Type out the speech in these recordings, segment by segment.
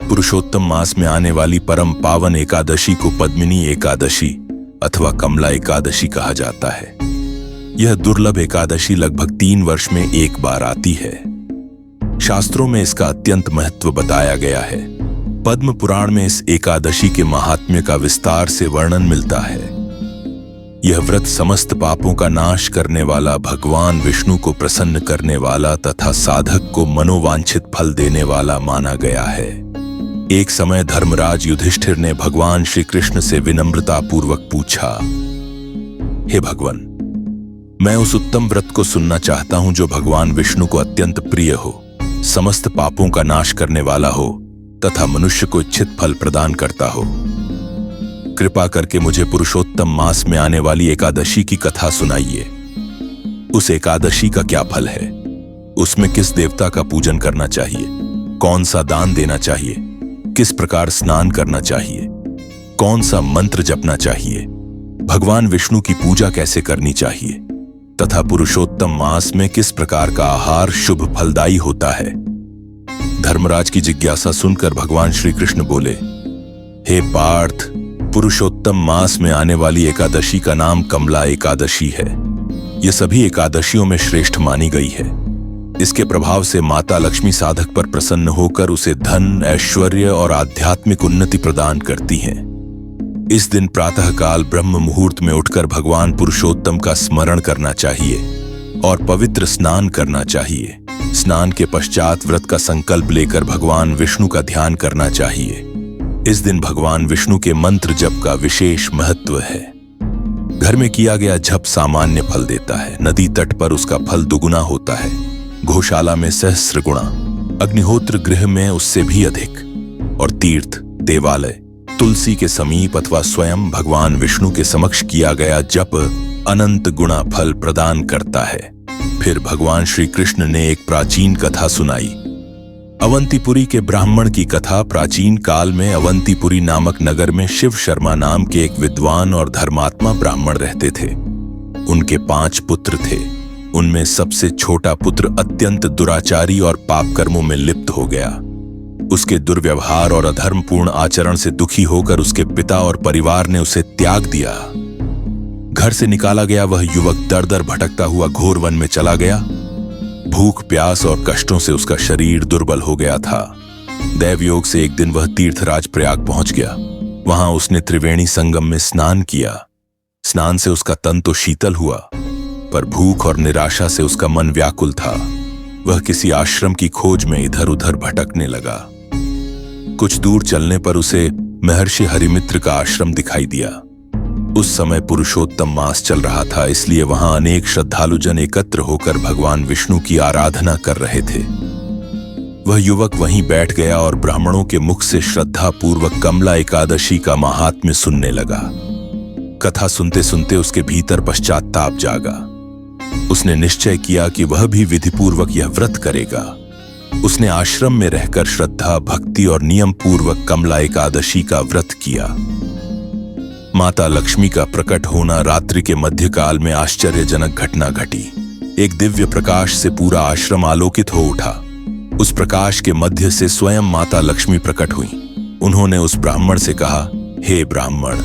पुरुषोत्तम मास में आने वाली परम पावन एकादशी को पद्मिनी एकादशी अथवा कमला एकादशी कहा जाता है। यह दुर्लभ एकादशी लगभग 3 वर्ष में एक बार आती है। शास्त्रों में इसका अत्यंत महत्व बताया गया है। पद्म पुराण में इस एकादशी के महात्म्य का विस्तार से वर्णन मिलता है। यह व्रत समस्त पापों का नाश करने वाला, भगवान विष्णु को प्रसन्न करने वाला तथा साधक को मनोवांछित फल देने वाला माना गया है। एक समय धर्मराज युधिष्ठिर ने भगवान श्री कृष्ण से विनम्रता पूर्वक पूछा, हे भगवान, मैं उस उत्तम व्रत को सुनना चाहता हूं जो भगवान विष्णु को अत्यंत प्रिय हो, समस्त पापों का नाश करने वाला हो तथा मनुष्य को इच्छित फल प्रदान करता हो। कृपा करके मुझे पुरुषोत्तम मास में आने वाली एकादशी की कथा सुनाइए। उस एकादशी का क्या फल है? उसमें किस देवता का पूजन करना चाहिए? कौन सा दान देना चाहिए? किस प्रकार स्नान करना चाहिए? कौन सा मंत्र जपना चाहिए? भगवान विष्णु की पूजा कैसे करनी चाहिए? तथा पुरुषोत्तम मास में किस प्रकार का आहार शुभ फलदायी होता है? धर्मराज की जिज्ञासा सुनकर भगवान श्री कृष्ण बोले, हे पार्थ, पुरुषोत्तम मास में आने वाली एकादशी का नाम कमला एकादशी है। यह सभी एकादशियों में श्रेष्ठ मानी गई है। इसके प्रभाव से माता लक्ष्मी साधक पर प्रसन्न होकर उसे धन, ऐश्वर्य और आध्यात्मिक उन्नति प्रदान करती हैं। इस दिन प्रातःकाल ब्रह्म मुहूर्त में उठकर भगवान पुरुषोत्तम का स्मरण करना चाहिए और पवित्र स्नान करना चाहिए। स्नान के पश्चात व्रत का संकल्प लेकर भगवान विष्णु का ध्यान करना चाहिए। इस दिन भगवान विष्णु के मंत्र जप का विशेष महत्व है। घर में किया गया जप सामान्य फल देता है, नदी तट पर उसका फल दुगुना होता है, गौशाला में सहस्र गुणा, अग्निहोत्र गृह में उससे भी अधिक, और तीर्थ, देवालय, तुलसी के समीप अथवा स्वयं भगवान विष्णु के समक्ष किया गया जप अनंत गुणा फल प्रदान करता है। फिर भगवान श्री कृष्ण ने एक प्राचीन कथा सुनाई। अवंतीपुरी के ब्राह्मण की कथा। प्राचीन काल में अवंतीपुरी नामक नगर में शिव शर्मा नाम के एक विद्वान और धर्मात्मा ब्राह्मण रहते थे। उनके 5 पुत्र थे। उनमें सबसे छोटा पुत्र अत्यंत दुराचारी और पाप कर्मों में लिप्त हो गया। उसके दुर्व्यवहार और अधर्मपूर्ण आचरण से दुखी होकर उसके पिता और परिवार ने उसे त्याग दिया। घर से निकाला गया वह युवक दर दर भटकता हुआ घोर वन में चला गया। भूख, प्यास और कष्टों से उसका शरीर दुर्बल हो गया था। दैवयोग से एक दिन वह तीर्थराज प्रयाग पहुंच गया। वहां उसने त्रिवेणी संगम में स्नान किया। स्नान से उसका तन तो शीतल हुआ, पर भूख और निराशा से उसका मन व्याकुल था। वह किसी आश्रम की खोज में इधर उधर भटकने लगा। कुछ दूर चलने पर उसे महर्षि हरिमित्र का आश्रम दिखाई दिया। उस समय पुरुषोत्तम मास चल रहा था, इसलिए वहां अनेक श्रद्धालुजन एकत्र होकर भगवान विष्णु की आराधना कर रहे थे। वह युवक वहीं बैठ गया और ब्राह्मणों के मुख से श्रद्धा पूर्वक कमला एकादशी का महात्म्य सुनने लगा। कथा सुनते सुनते उसके भीतर पश्चात्ताप जागा। उसने निश्चय किया कि वह भी विधिपूर्वक यह व्रत करेगा। उसने आश्रम में रहकर श्रद्धा, भक्ति और नियम पूर्वक कमला एकादशी का व्रत किया। माता लक्ष्मी का प्रकट होना। रात्रि के मध्यकाल में आश्चर्यजनक घटना घटी। एक दिव्य प्रकाश से पूरा आश्रम आलोकित हो उठा। उस प्रकाश के मध्य से स्वयं माता लक्ष्मी प्रकट हुई। उन्होंने उस ब्राह्मण से कहा, हे ब्राह्मण,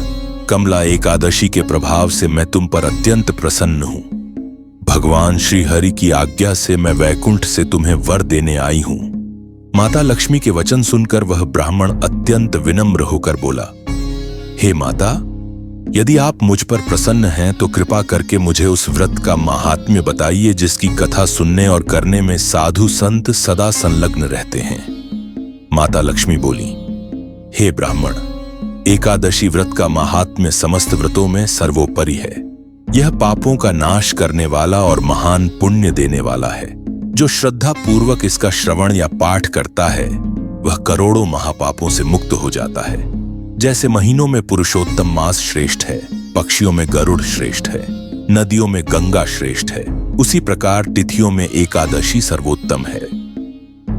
कमला एकादशी के प्रभाव से मैं तुम पर अत्यंत प्रसन्न हूं। भगवान श्री हरि की आज्ञा से मैं वैकुंठ से तुम्हें वर देने आई हूं। माता लक्ष्मी के वचन सुनकर वह ब्राह्मण अत्यंत विनम्र होकर बोला, हे माता, यदि आप मुझ पर प्रसन्न हैं तो कृपा करके मुझे उस व्रत का महात्म्य बताइए जिसकी कथा सुनने और करने में साधु संत सदा संलग्न रहते हैं। माता लक्ष्मी बोली, हे ब्राह्मण, एकादशी व्रत का महात्म्य समस्त व्रतों में सर्वोपरि है। यह पापों का नाश करने वाला और महान पुण्य देने वाला है। जो श्रद्धा पूर्वक इसका श्रवण या पाठ करता है वह करोड़ों महापापों से मुक्त हो जाता है। जैसे महीनों में पुरुषोत्तम मास श्रेष्ठ है, पक्षियों में गरुड़ श्रेष्ठ है, नदियों में गंगा श्रेष्ठ है, उसी प्रकार तिथियों में एकादशी सर्वोत्तम है।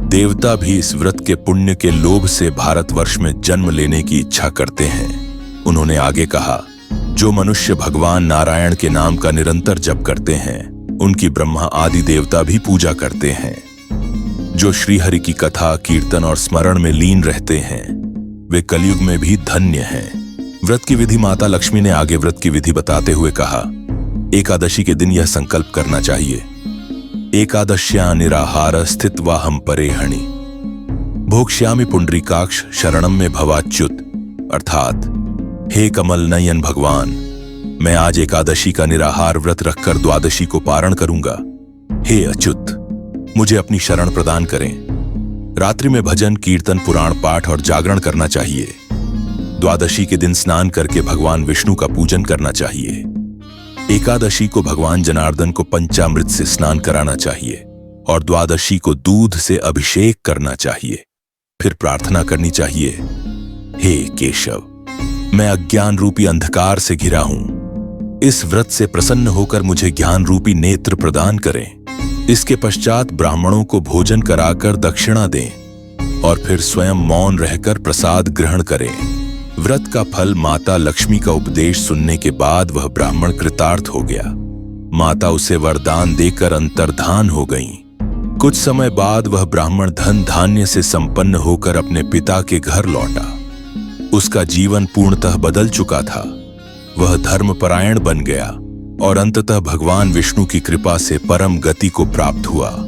देवता भी इस व्रत के पुण्य के लोभ से भारतवर्ष में जन्म लेने की इच्छा करते हैं। उन्होंने आगे कहा, जो मनुष्य भगवान नारायण के नाम का निरंतर जप करते हैं उनकी ब्रह्मा आदि देवता भी पूजा करते हैं। जो श्रीहरि की कथा, कीर्तन और स्मरण में लीन रहते हैं वे कलयुग में भी धन्य हैं। व्रत की विधि। माता लक्ष्मी ने आगे व्रत की विधि बताते हुए कहा, एकादशी के दिन यह संकल्प करना चाहिए, एकादश्या निराहार स्थित्वाहम परेहणि भोक्ष्यामि पुंडरीकाक्ष शरणम में भवाच्युत। अर्थात, हे कमल नयन भगवान, मैं आज एकादशी का निराहार व्रत रखकर द्वादशी को पारण करूंगा। हे अच्युत, मुझे अपनी शरण प्रदान करें। रात्रि में भजन, कीर्तन, पुराण पाठ और जागरण करना चाहिए। द्वादशी के दिन स्नान करके भगवान विष्णु का पूजन करना चाहिए। एकादशी को भगवान जनार्दन को पंचामृत से स्नान कराना चाहिए और द्वादशी को दूध से अभिषेक करना चाहिए। फिर प्रार्थना करनी चाहिए, हे केशव, मैं अज्ञान रूपी अंधकार से घिरा हूं। इस व्रत से प्रसन्न होकर मुझे ज्ञान रूपी नेत्र प्रदान करें। इसके पश्चात ब्राह्मणों को भोजन कराकर दक्षिणा दें और फिर स्वयं मौन रहकर प्रसाद ग्रहण करें। व्रत का फल। माता लक्ष्मी का उपदेश सुनने के बाद वह ब्राह्मण कृतार्थ हो गया। माता उसे वरदान देकर अंतर्धान हो गईं। कुछ समय बाद वह ब्राह्मण धन धान्य से संपन्न होकर अपने पिता के घर लौटा। उसका जीवन पूर्णतः बदल चुका था। वह धर्मपरायण बन गया और अंततः भगवान विष्णु की कृपा से परम गति को प्राप्त हुआ।